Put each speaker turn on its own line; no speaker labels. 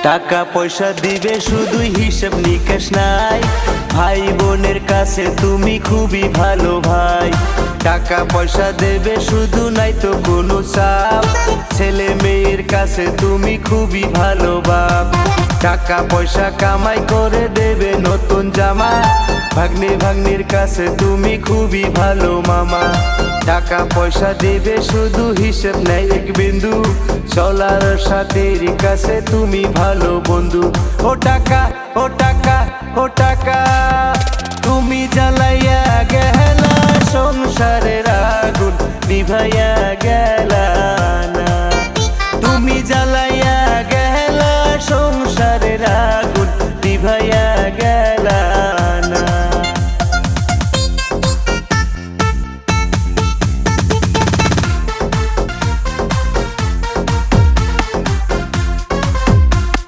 টাকা পয়সা দিবে শুধু হিসাব নিকাশ নাই, ভাই বোনের কাছে তুমি খুবই ভালো ভাই। টাকা পয়সা দেবে শুধু নাই তো কোনো চাপ, ছেলে মেয়ের কাছে তুমি খুবই ভালো বাপ। টাকা পয়সা কামাই করে দেবে নতুন জামা, ভাগ্নে ভাগ্নির কাছে তুমি খুবই ভালো মামা। টাকা পয়সা দেবে শুধু হিসেব নেই এক বিন্দু, চলার সাথীর কাছে তুমি ভালো বন্ধু। ও টাকা ও টাকা ও টাকা, তুমি জ্বালাইয়া গেলা সংসারের আগুন নিভাইয়া গেলা না। তুমি জ্বালাইয়া গেলা